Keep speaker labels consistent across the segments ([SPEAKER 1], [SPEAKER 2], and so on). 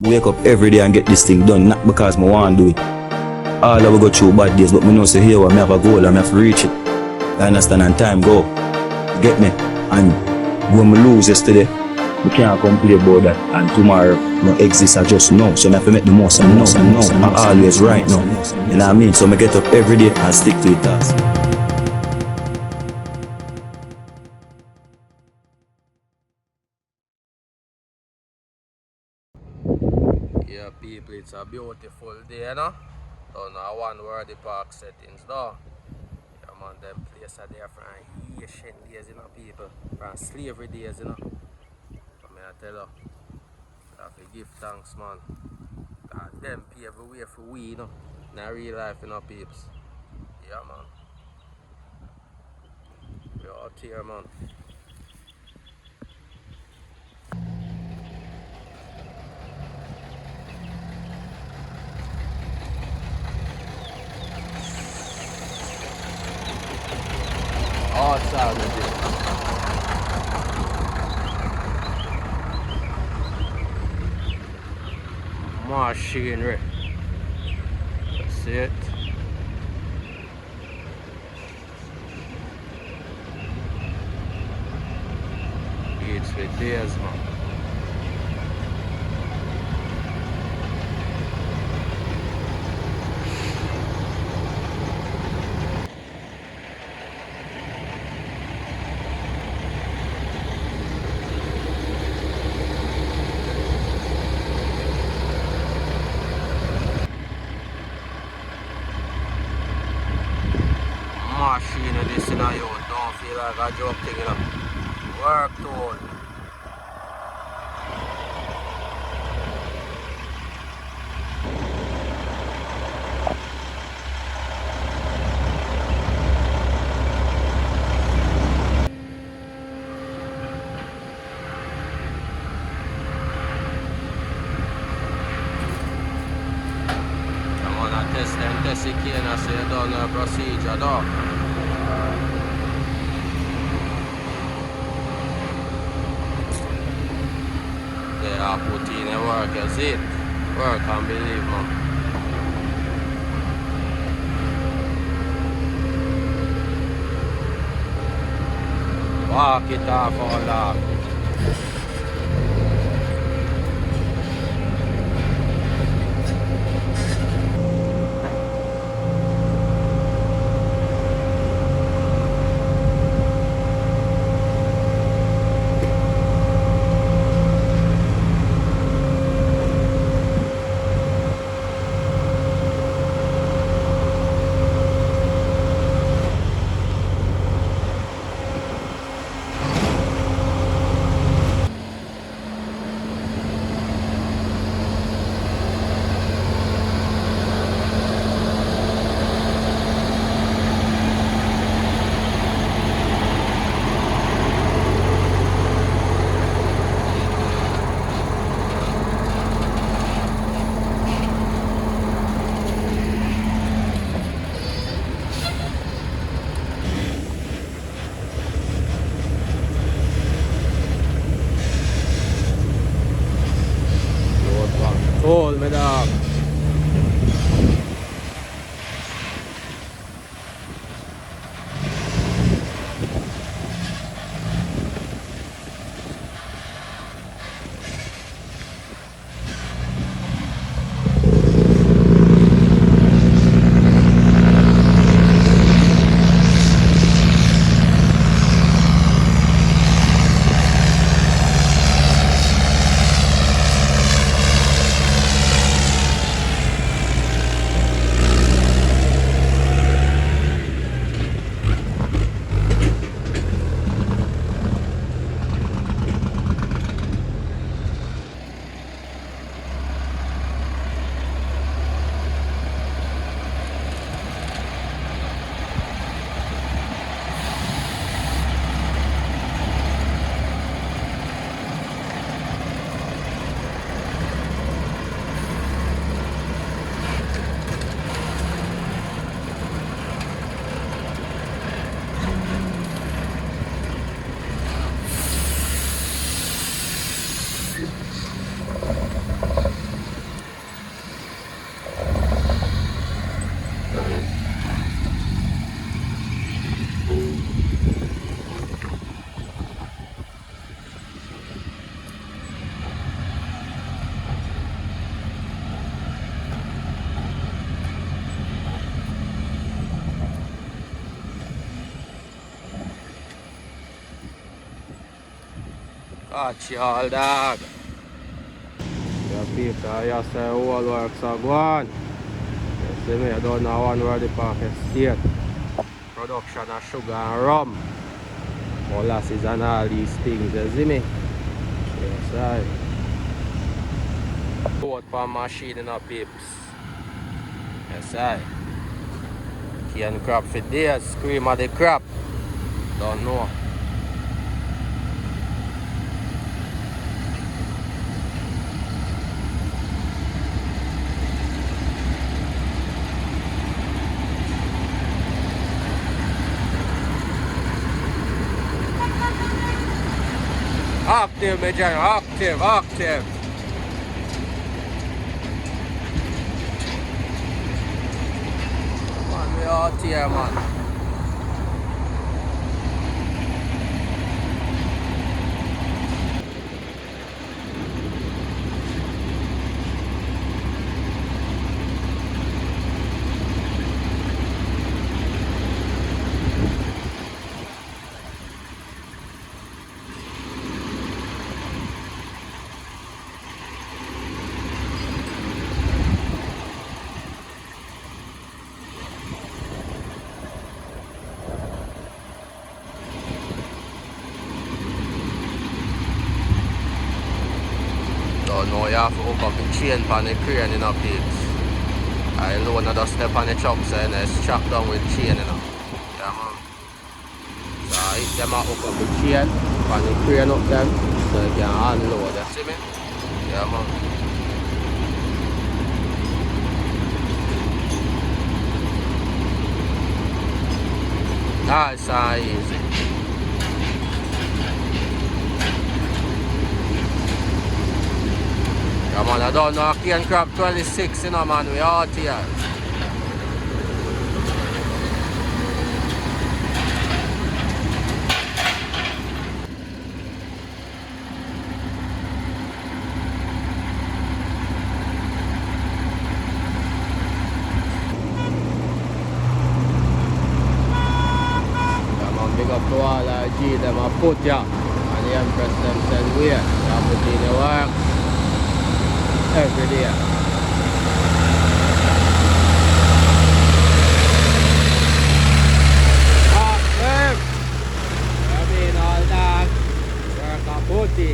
[SPEAKER 1] Wake up every day and get this thing done, not because I want to do it. All I will go through bad days, but I know say here I have a goal and I have to reach it. I understand, and time go. Get me? And when we lose yesterday, we can't complain about that. And tomorrow, no exists I just know. So I have to make the most and know. I'm always right now. You know what I mean? So I get up every day and stick to the task.
[SPEAKER 2] Yeah, people, it's a beautiful day, you know? Don't know one word the park settings, though. Yeah, man, them places are there from ancient days, you know, people. From slavery days, you know. So, I tell you, I have to give thanks, man. Cause them pave the way for we, you know. In real life, you know, peeps. Yeah, man. We're out here, man. Outside of this. Machinery. That's it. It's with days, man. Machine of this, you know, you don't feel like a joke thing, you know. Work tool. I'm gonna test the cane and say you done the procedure, though. They are put in the work, you see it? Work and believe, man. Walk it off all that. Hold me dog. Watch y'all, dog. Yeah, people, you say all works are gone. You see me, I don't know one where the park estate. Production of sugar and rum. Molasses and all these things, you see me? Yes, I. Boat pan machine in our peeps. Yes, I. Cane crab for days, cream of the crab. Don't know. Active, my John, active, active. Man, we out here, man. So now you have to hook up the chain on the crane, you know, peeps. I know not just step on the chop, so it's chopped down with chain, you know. Yeah, man. So if them a hook up the chain on the crane up them, so you can unload it. See me? Yeah, man. Nice and easy. Yeah, man, I don't know, cane crab 26, you know, man, we out here. Yeah, man, big up to all G, them a put ya, and the Empress them said we are put in the work. Every day. I mean all that work a booty.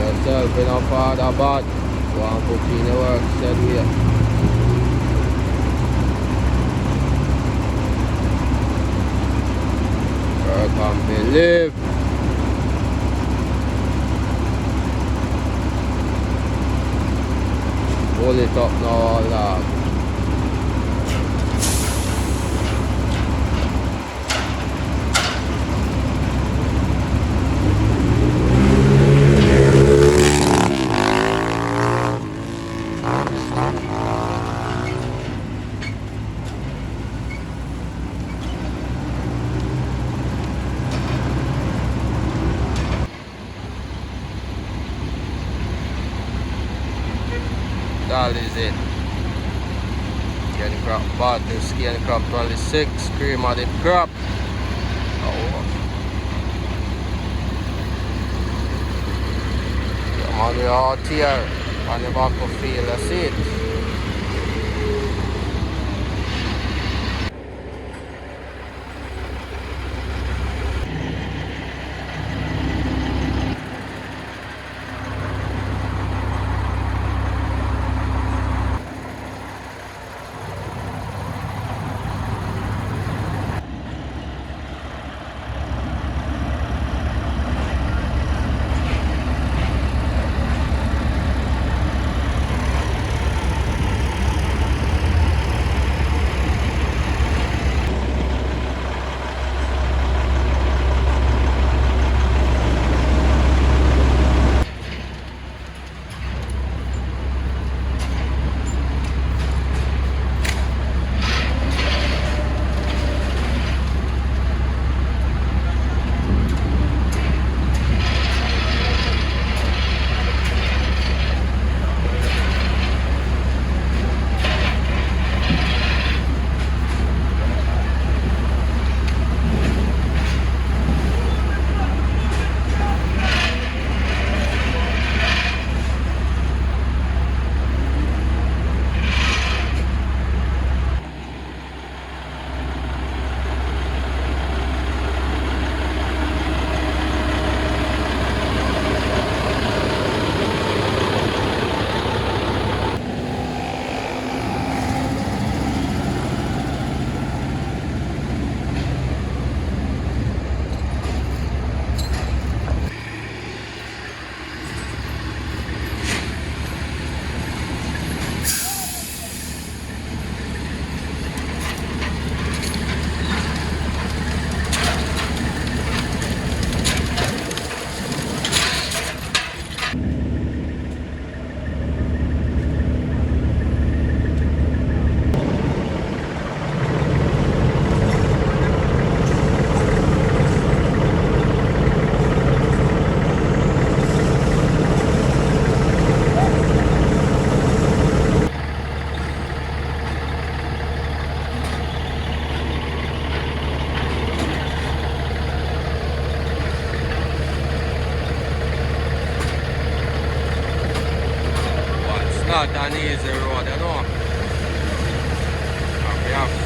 [SPEAKER 2] Yourself in a father bad. Go and put in the work, said we. Work and believe. Pull it up now, all that. That is it. Skin crop bottle, skin crop 26, cream of the crop. Oh. Come on, we're out here on the back of field, that's it.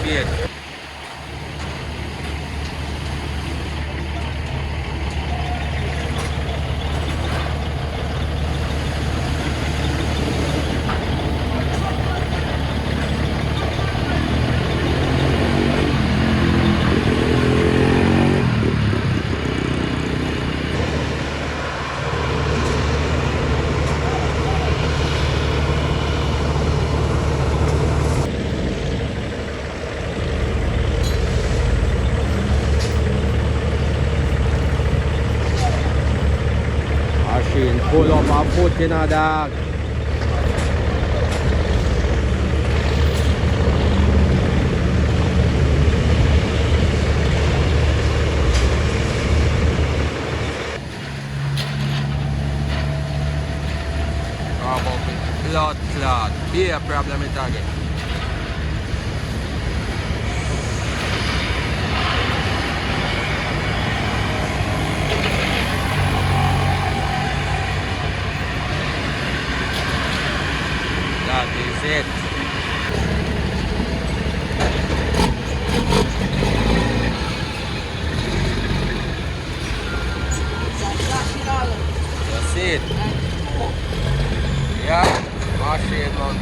[SPEAKER 2] speed. Machine pull up a foot in a dog. Blood clot, be a problem it again. That is it. That's it. Yeah, machine man.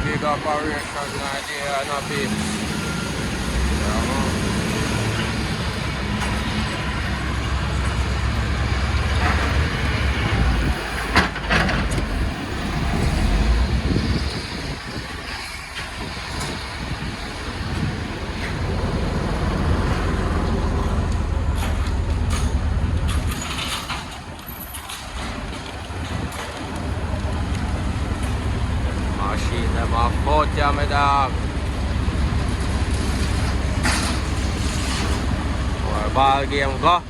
[SPEAKER 2] Big operation idea and a bit. Machine them off boat, yeah, my dog. Or ball game go.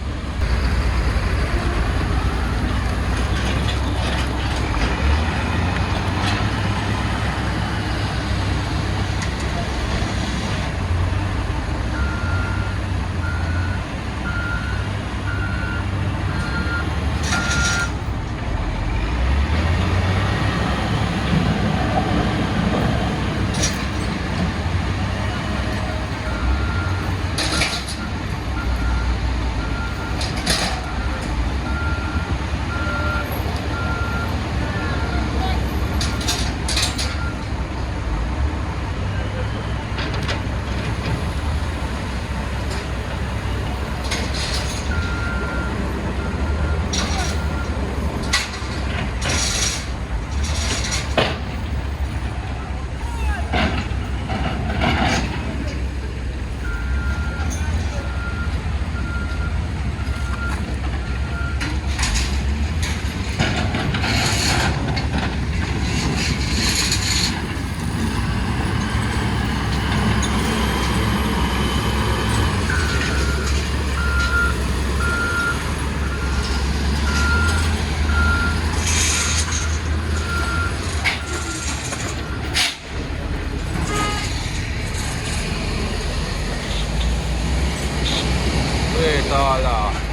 [SPEAKER 2] all.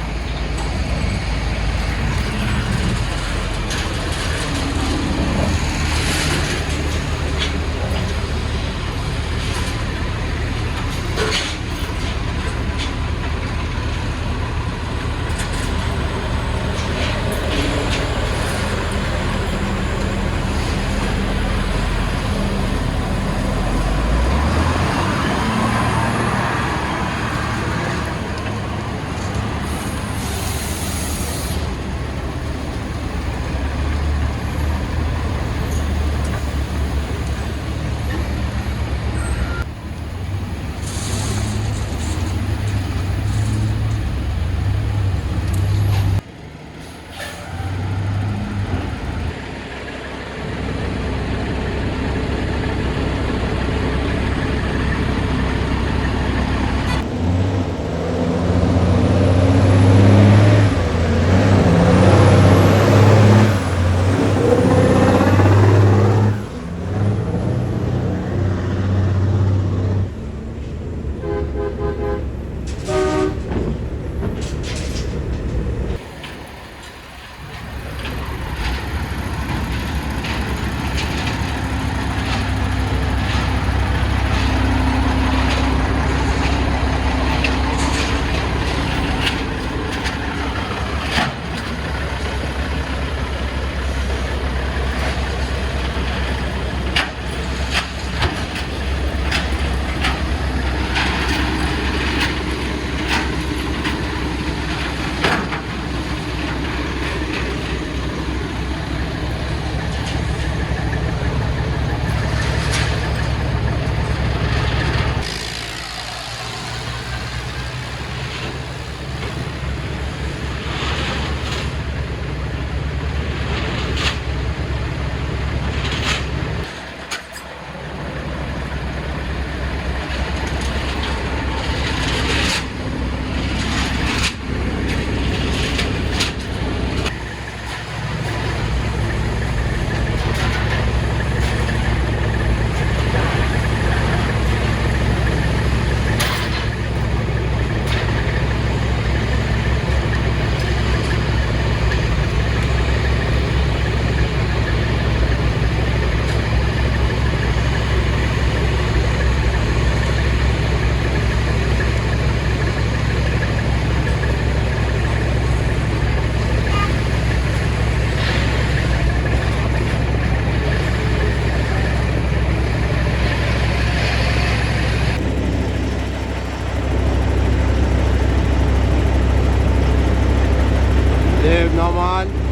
[SPEAKER 2] Live no man.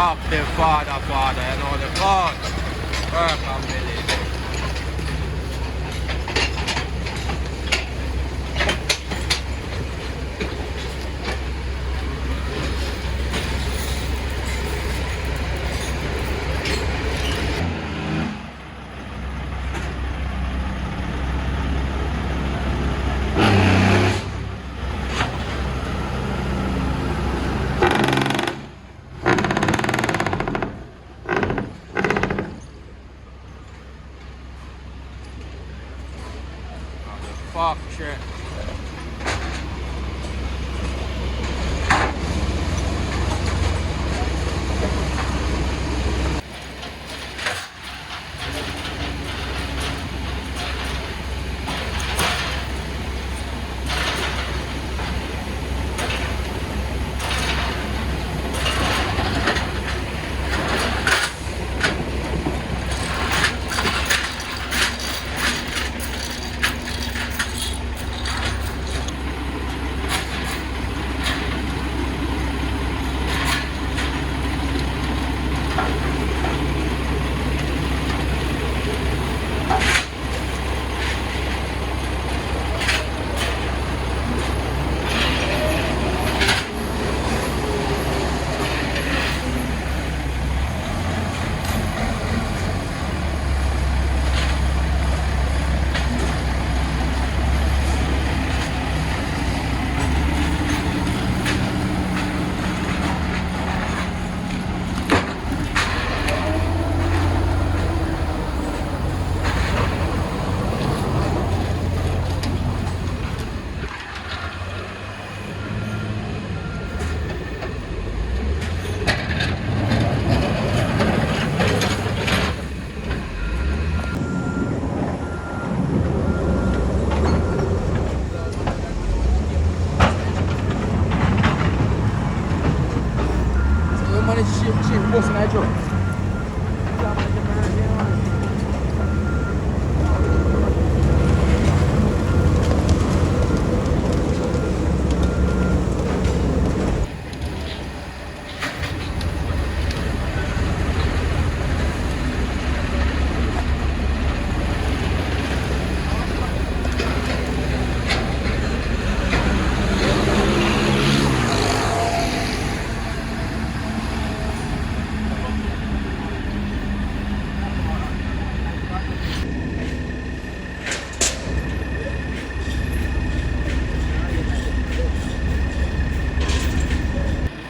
[SPEAKER 2] Active father, you know the God. Work and believe. Fuck shit.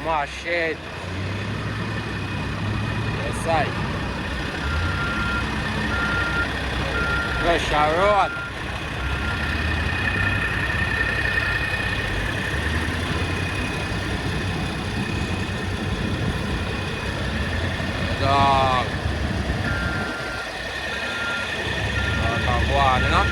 [SPEAKER 2] My shit. Yes, I. Pressure road. Dog. Go on, you know?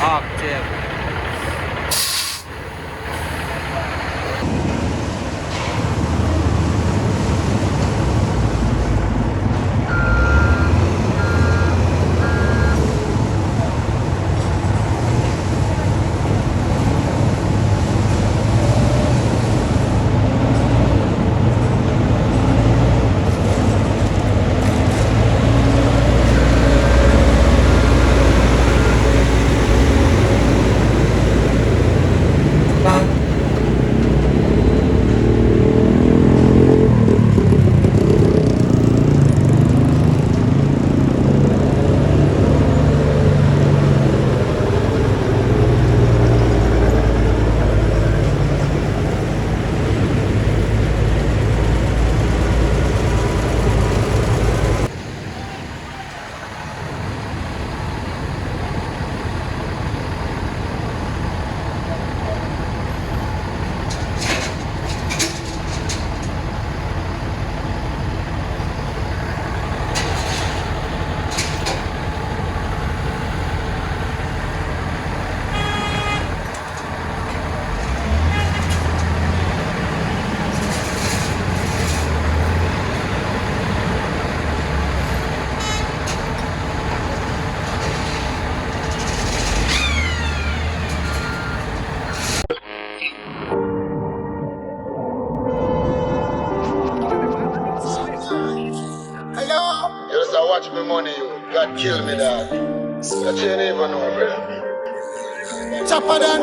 [SPEAKER 2] Active.
[SPEAKER 3] God kill me, dog. That you ain't even know, brother.
[SPEAKER 4] Chopper done.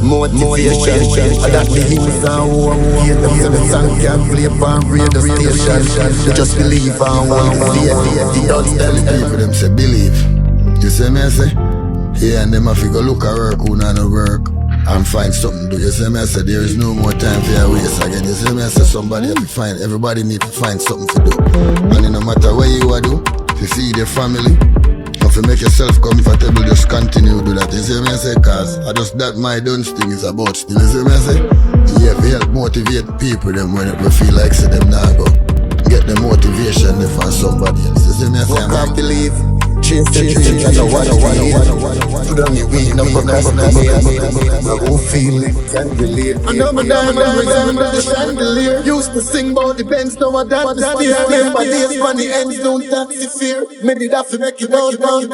[SPEAKER 4] Motivation, and that the youth are who hate them. So the song can play on radio station. You just believe and hold the faith. The odds tell the
[SPEAKER 3] People them say believe. You see me I say? Yeah, and them have to go look at work who not no work and find something to do. You see me I say? There is no more time for your waste again. You see me I say? Somebody have to find, everybody need to find something to do. And it no matter where you are do, to feed your family, if you make yourself comfortable, just continue to do that. You see me I say? Cause I just that my done thing is about still. You see me I say? Yeah, we help motivate people them when we feel like say them now go. Get the motivation from somebody else. You see me I say?
[SPEAKER 4] I can't believe. Chase the dreams and I wanna put on your weed, no procrastinate. I won't feel it, can't relate. I know my diamond resemble the chandelier. Used to sing about the Benz, now I dance the steer. Live my days from the ends, don't taxi fear. Maybe that for make you down, sweet.